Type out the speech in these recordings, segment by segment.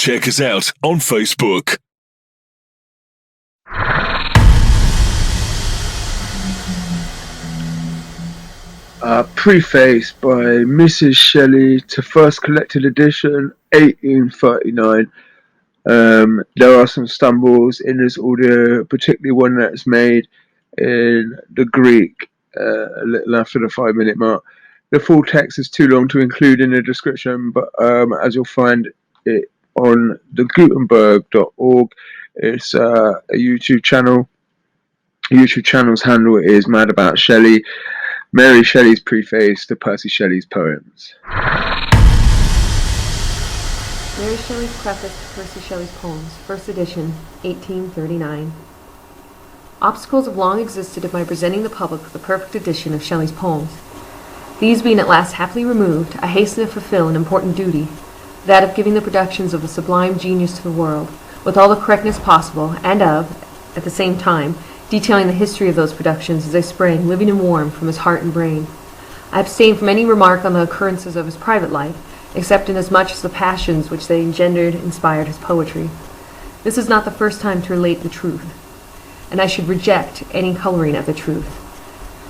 check us out on Facebook. Preface by Mrs. Shelley to first collected edition, 1839. There are some stumbles in this audio, particularly one that's made in the Greek a little after the 5-minute mark. The full text is too long to include in the description, but as you'll find it on the Gutenberg.org, it's a YouTube channel. YouTube channel's handle is Mad About Shelley. Mary Shelley's preface to Percy Shelley's poems. Mary Shelley's preface to Percy Shelley's poems, first edition, 1839. Obstacles have long existed of my presenting the public with a perfect edition of Shelley's poems. These being at last happily removed, I hasten to fulfill an important duty, that of giving the productions of the sublime genius to the world, with all the correctness possible, and of, at the same time, detailing the history of those productions as they sprang, living and warm, from his heart and brain. I abstain from any remark on the occurrences of his private life, except inasmuch as the passions which they engendered inspired his poetry. This is not the first time to relate the truth, and I should reject any coloring of the truth.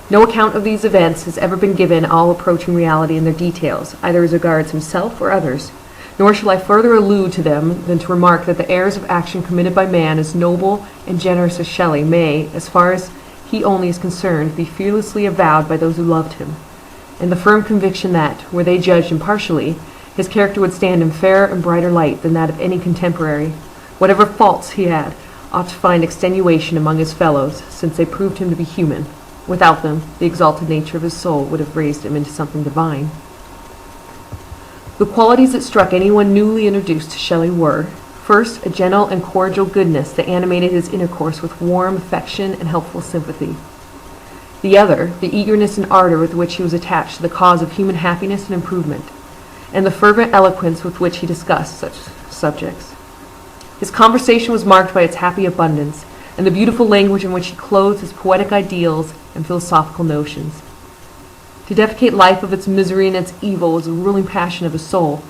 No account of these events has ever been given all approaching reality in their details, either as regards himself or others, nor shall I further allude to them than to remark that the errors of action committed by man as noble and generous as Shelley may, as far as he only is concerned, be fearlessly avowed by those who loved him, in the firm conviction that, were they judged impartially, his character would stand in fairer and brighter light than that of any contemporary. Whatever faults he had ought to find extenuation among his fellows, since they proved him to be human. Without them, the exalted nature of his soul would have raised him into something divine. The qualities that struck anyone newly introduced to Shelley were, first, a gentle and cordial goodness that animated his intercourse with warm affection and helpful sympathy. The other, the eagerness and ardor with which he was attached to the cause of human happiness and improvement, and the fervent eloquence with which he discussed such subjects. His conversation was marked by its happy abundance, and the beautiful language in which he clothed his poetic ideals and philosophical notions. To deprecate life of its misery and its evil was the ruling passion of his soul.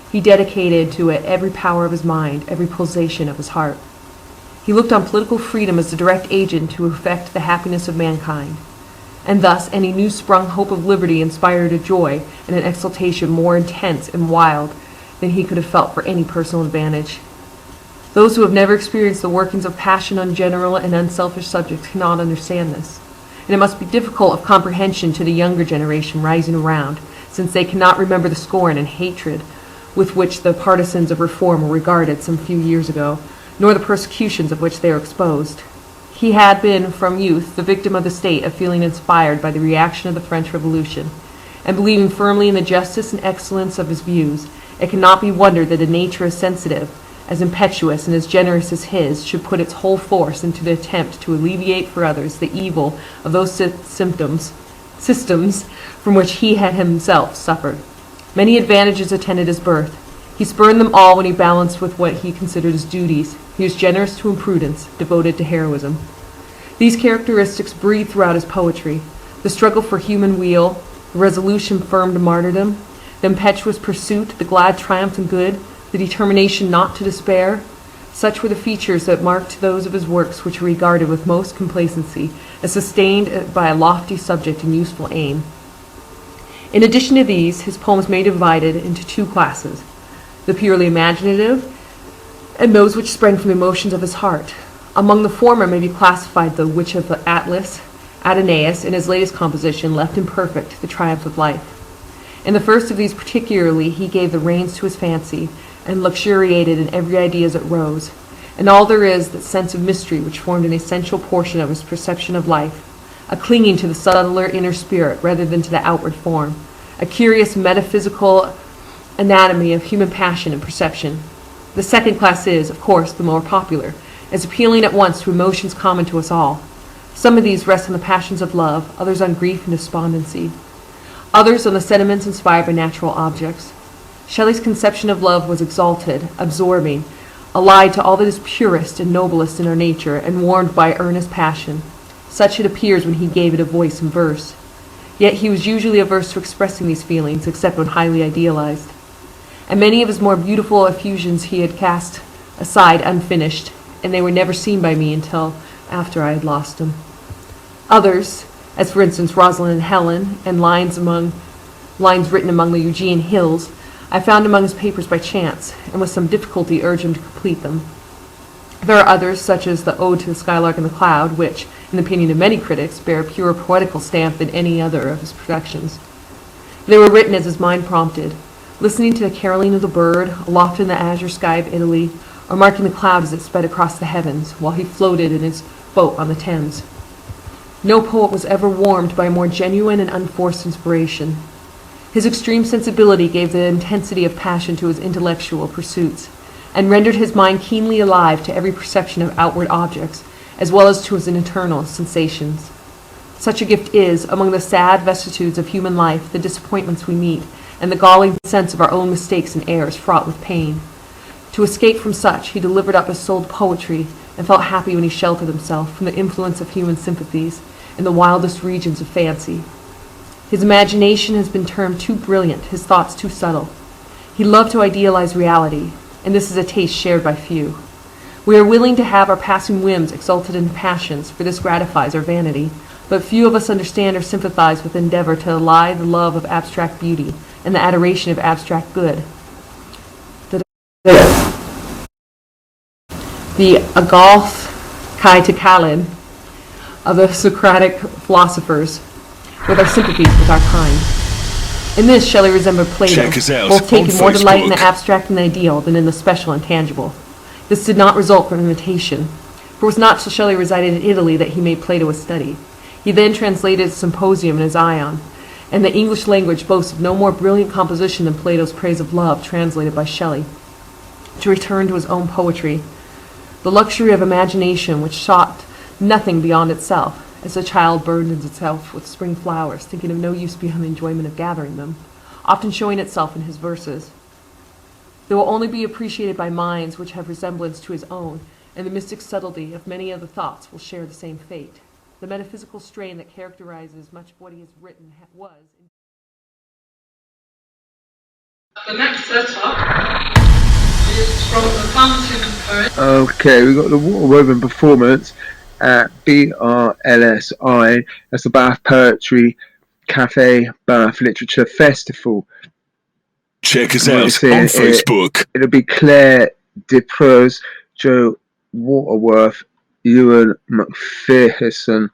He dedicated to it every power of his mind, every pulsation of his heart. He looked on political freedom as the direct agent to effect the happiness of mankind. And thus any new-sprung hope of liberty inspired a joy and an exultation more intense and wild than he could have felt for any personal advantage. Those who have never experienced the workings of passion on general and unselfish subjects cannot understand this. And it must be difficult of comprehension to the younger generation rising around, since they cannot remember the scorn and hatred with which the partisans of reform were regarded some few years ago, nor the persecutions of which they are exposed. He had been, from youth, the victim of the state of feeling inspired by the reaction of the French Revolution, and believing firmly in the justice and excellence of his views, it cannot be wondered that a nature as sensitive, as impetuous and as generous as his, should put its whole force into the attempt to alleviate for others the evil of those systems from which he had himself suffered. Many advantages attended his birth. He spurned them all when he balanced with what he considered his duties. He was generous to imprudence, devoted to heroism. These characteristics breathed throughout his poetry: the struggle for human weal, the resolution firm to martyrdom, the impetuous pursuit, the glad triumph in good, the determination not to despair. Such were the features that marked those of his works which were regarded with most complacency as sustained by a lofty subject and useful aim. In addition to these, his poems may be divided into two classes: the purely imaginative and those which sprang from emotions of his heart. Among the former may be classified the Witch of Atlas. Adonais, in his latest composition, left imperfect the triumph of life. In the first of these particularly, he gave the reins to his fancy, and luxuriated in every idea as it rose, and all there is that sense of mystery which formed an essential portion of his perception of life, a clinging to the subtler inner spirit rather than to the outward form, a curious metaphysical anatomy of human passion and perception. The second class is, of course, the more popular, as appealing at once to emotions common to us all. Some of these rest on the passions of love, others on grief and despondency, others on the sentiments inspired by natural objects. Shelley's conception of love was exalted, absorbing, allied to all that is purest and noblest in our nature, and warmed by earnest passion. Such it appears when he gave it a voice in verse. Yet he was usually averse to expressing these feelings, except when highly idealized. and many of his more beautiful effusions he had cast aside unfinished, and they were never seen by me until after I had lost them. Others, as for instance Rosalind and Helen, and lines written among the Eugean hills, I found among his papers by chance, and with some difficulty urged him to complete them. There are others, such as the Ode to the Skylark and the Cloud, which, in the opinion of many critics, bear a purer poetical stamp than any other of his productions. They were written as his mind prompted, listening to the caroling of the bird aloft in the azure sky of Italy, or marking the cloud as it sped across the heavens, while he floated in his boat on the Thames. No poet was ever warmed by a more genuine and unforced inspiration. His extreme sensibility gave the intensity of passion to his intellectual pursuits, and rendered his mind keenly alive to every perception of outward objects, as well as to his internal sensations. Such a gift is, among the sad vicissitudes of human life, the disappointments we meet, and the galling sense of our own mistakes and errors fraught with pain. To escape from such, he delivered up his soul to poetry, and felt happy when he sheltered himself from the influence of human sympathies in the wildest regions of fancy. His imagination has been termed too brilliant, his thoughts too subtle. He loved to idealize reality, and this is a taste shared by few. We are willing to have our passing whims exalted in passions, for this gratifies our vanity, but few of us understand or sympathize with the endeavor to ally the love of abstract beauty and the adoration of abstract good. The Agalth Kai Kalin of the Socratic philosophers, with our sympathies with our kind. In this, Shelley resembled Plato, Check us out both taking on more delight in the Facebook. abstract and the ideal than in the special and tangible. This did not result from imitation, for it was not till Shelley resided in Italy that he made Plato a study. He then translated his Symposium and his Ion, and the English language boasts of no more brilliant composition than Plato's Praise of Love, translated by Shelley. To return to his own poetry, the luxury of imagination which sought nothing beyond itself, as a child burdens itself with spring flowers, thinking of no use beyond the enjoyment of gathering them, often showing itself in his verses. They will only be appreciated by minds which have resemblance to his own, and the mystic subtlety of many of the thoughts will share the same fate. The metaphysical strain that characterizes much of what he has written was... The next setup is from the Fountain Poet. Okay, we got the Water Woven performance at BRLSI. That's the Bath Poetry Cafe Bath Literature Festival. Check us What out you're seeing, on Facebook. It'll be Claire DeProse, Joe Waterworth, Ewan McPherson,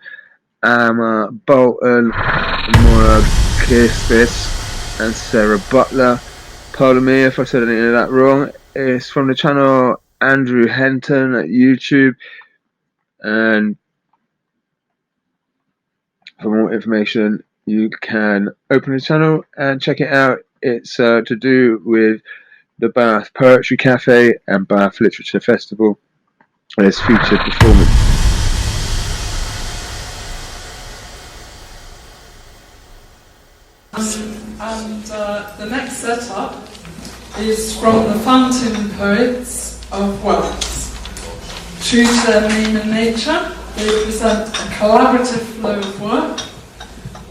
Emma Bolton, Maura Kispis, and Sarah Butler. Pardon me if I said anything of that wrong. It's from the channel Andrew Henton at YouTube. And for more information, you can open the channel and check it out. It's to do with the Bath Poetry Cafe and Bath Literature Festival. And it's featured performance. And the next setup is from the Fountain Poets of Wales. True to their name and nature, they present a collaborative flow of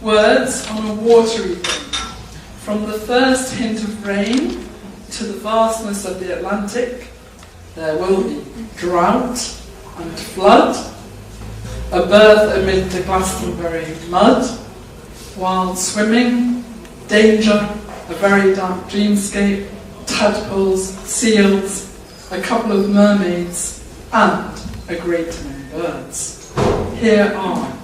words on a watery theme. From the first hint of rain to the vastness of the Atlantic, there will be drought and flood, a birth amid the Glastonbury mud, wild swimming, danger, a very dark dreamscape, tadpoles, seals, a couple of mermaids, and a great many birds. Here are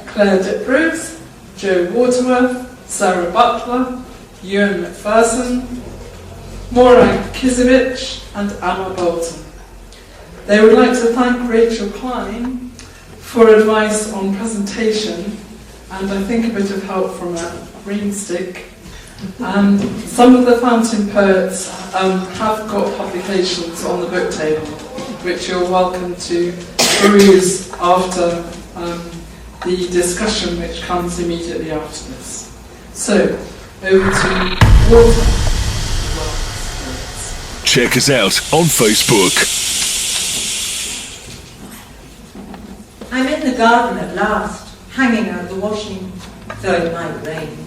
Claire Diprose, Joe Waterworth, Sarah Butler, Ewan McPherson, Maura Kizevich, and Emma Bolton. They would like to thank Rachel Klein for advice on presentation, and I think a bit of help from a green stick. And some of the Fountain Poets have got publications on the book table, which you're welcome to peruse after the discussion which comes immediately after this. So, over to Water. Check us out on Facebook. I'm in the garden at last, hanging out the washing, though it might rain.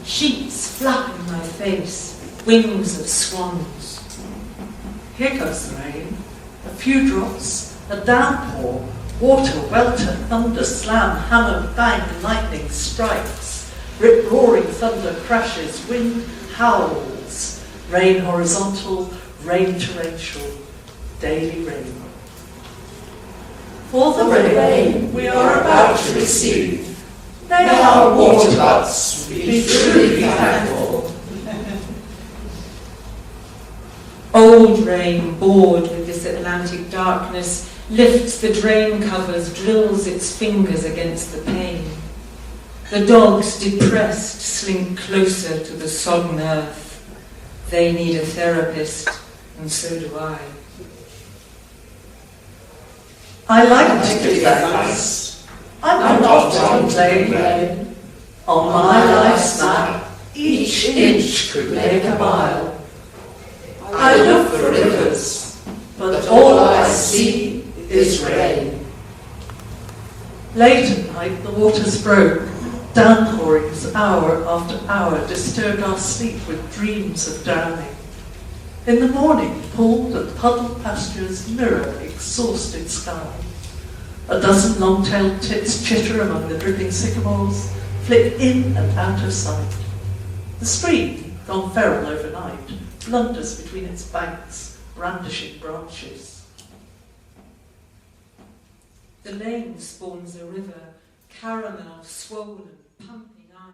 Sheets flap in my face, wings of swans. Here goes the rain, a few drops, a downpour, water, welter, thunder, slam, hammer, bang, lightning strikes, rip-roaring thunder crashes, wind howls, rain horizontal, rain torrential, daily rain. For the rain we are about to receive, may our water butts be truly thankful. Old rain, bored with this Atlantic darkness, lifts the drain covers, drills its fingers against the pane. The dogs, depressed, slink closer to the sodden earth. They need a therapist, and so do I. I like to give advice. I'm not on plain rain. On my life's map, each inch could make a mile. I look for rivers, but all I see is rain. Late at night, the waters broke. Downpourings, hour after hour, disturbed our sleep with dreams of drowning. In the morning, pooled and puddled pastures mirror exhausted sky. A dozen long-tailed tits chitter among the dripping sycamores, flick in and out of sight. The stream, gone feral overnight, blunders between its banks, brandishing branches. The lane spawns a river, caramel, swollen, pumping iron.